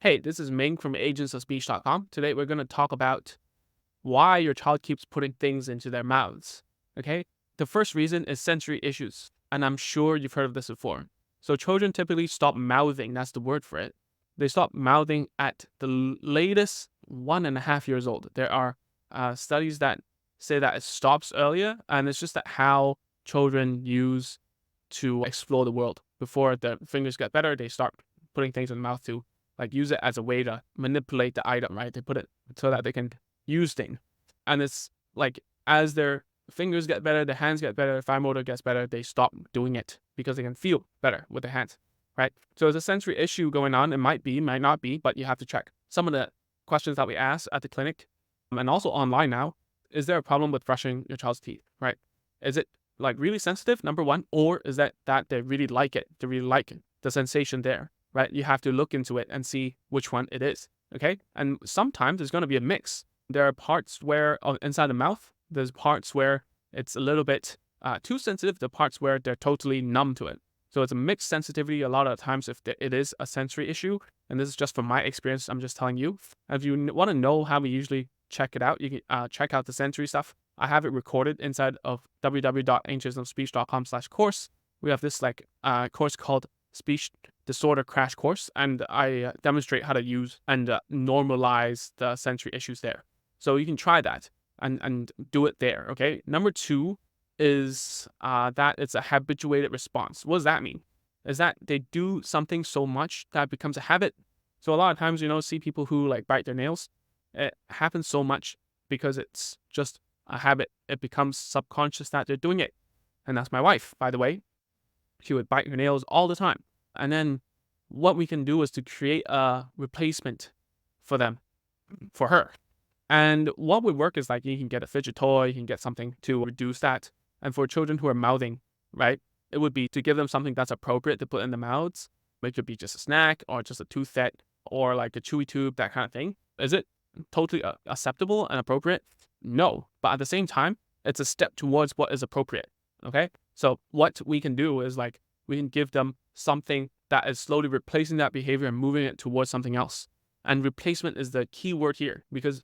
Hey, this is Ming from agentsofspeech.com. Today we're going to talk about why your child keeps putting things into their mouths. Okay? The first reason is sensory issues, and I'm sure you've heard of this before. So children typically stop mouthing, that's the word for it. They stop mouthing at the latest 1.5 years old. There are studies that say that it stops earlier, and it's just that how children use to explore the world. Before the fingers get better, they start putting things in the mouth to like use it as a way to manipulate the item, right? They put it so that they can use things. And it's like as their fingers get better, their hands get better, fine motor gets better, they stop doing it because they can feel better with their hands, right? So there's a sensory issue going on. It might be, might not be, but you have to check. Some of the questions that we ask at the clinic and also online now, is there a problem with brushing your child's teeth, right? Is it like really sensitive, number one, or is that they really like it? They really like it, the sensation there, right? You have to look into it and see which one it is, okay? And sometimes there's going to be a mix. There are parts where inside the mouth, there's parts where it's a little bit too sensitive, the parts where they're totally numb to it. So it's a mixed sensitivity a lot of times if it is a sensory issue. And this is just from my experience, I'm just telling you. If you want to know how we usually check it out, you can check out the sensory stuff. I have it recorded inside of www.agentsofspeech.com/course. We have this course called Speech Disorder Crash Course, and I demonstrate how to use and normalize the sensory issues there. So you can try that and do it there, okay? Number two is that it's a habituated response. What does that mean? Is that they do something so much that it becomes a habit. So a lot of times, see people who like bite their nails. It happens so much because it's just a habit. It becomes subconscious that they're doing it. And that's my wife, by the way. She would bite her nails all the time. And then what we can do is to create a replacement for them, for her. And what would work is like you can get a fidget toy, you can get something to reduce that. And for children who are mouthing, right, it would be to give them something that's appropriate to put in the mouths. It could be just a snack or just a tooth set or like a chewy tube, that kind of thing. Is it totally acceptable and appropriate? No. But at the same time, it's a step towards what is appropriate. Okay. So what we can do is like we can give them something that is slowly replacing that behavior and moving it towards something else. And replacement is the key word here because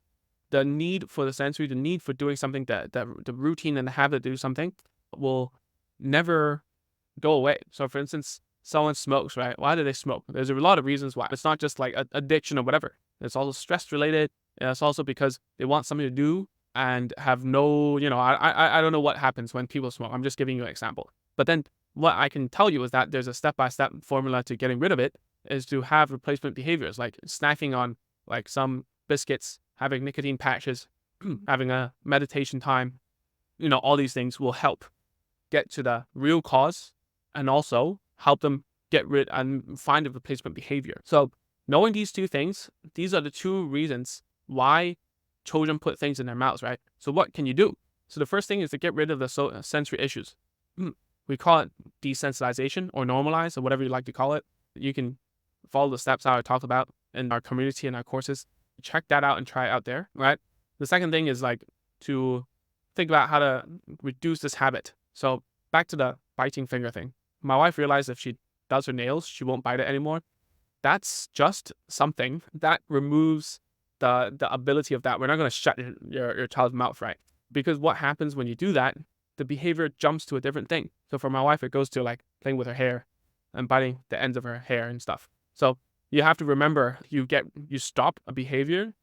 the need for the sensory, the need for doing something, that the routine and the habit to do something will never go away. So for instance, someone smokes, right? Why do they smoke? There's a lot of reasons why. It's not just like addiction or whatever. It's also stress related. And it's also because they want something to do and have no, I don't know what happens when people smoke. I'm just giving you an example. But then what I can tell you is that there's a step-by-step formula to getting rid of it is to have replacement behaviors like snacking on like some biscuits, having nicotine patches, having a meditation time. All these things will help get to the real cause and also help them get rid and find a replacement behavior. So knowing these two things, these are the two reasons why children put things in their mouths, right? So what can you do? So the first thing is to get rid of the sensory issues. We call it desensitization or normalize or whatever you like to call it. You can follow the steps I talked about in our community and our courses. Check that out and try it out there, right? The second thing is like to think about how to reduce this habit. So back to the biting finger thing. My wife realized if she does her nails, she won't bite it anymore. That's just something that removes the ability of that. We're not going to shut your child's mouth, right? Because what happens when you do that, the behavior jumps to a different thing. So for my wife, it goes to like playing with her hair and biting the ends of her hair and stuff. So you have to remember, you stop a behavior,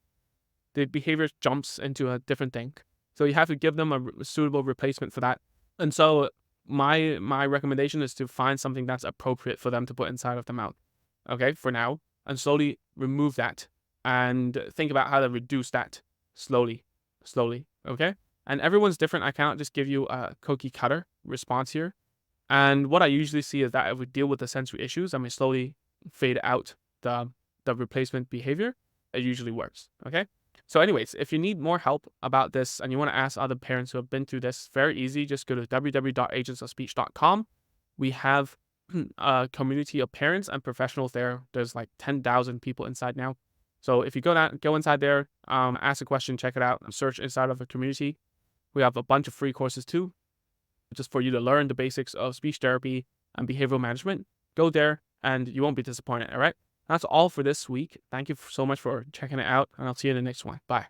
the behavior jumps into a different thing. So you have to give them a suitable replacement for that. And so my recommendation is to find something that's appropriate for them to put inside of the mouth. Okay, for now, and slowly remove that and think about how to reduce that slowly. Okay. And everyone's different. I cannot just give you a cookie cutter response here. And what I usually see is that if we deal with the sensory issues and we slowly fade out the replacement behavior, it usually works. Okay. So anyways, if you need more help about this and you want to ask other parents who have been through this, very easy. Just go to www.agentsofspeech.com. We have a community of parents and professionals there. There's like 10,000 people inside now. So if you go inside there, ask a question, check it out, search inside of the community. We have a bunch of free courses too, just for you to learn the basics of speech therapy and behavioral management. Go there and you won't be disappointed, all right? That's all for this week. Thank you so much for checking it out, and I'll see you in the next one. Bye.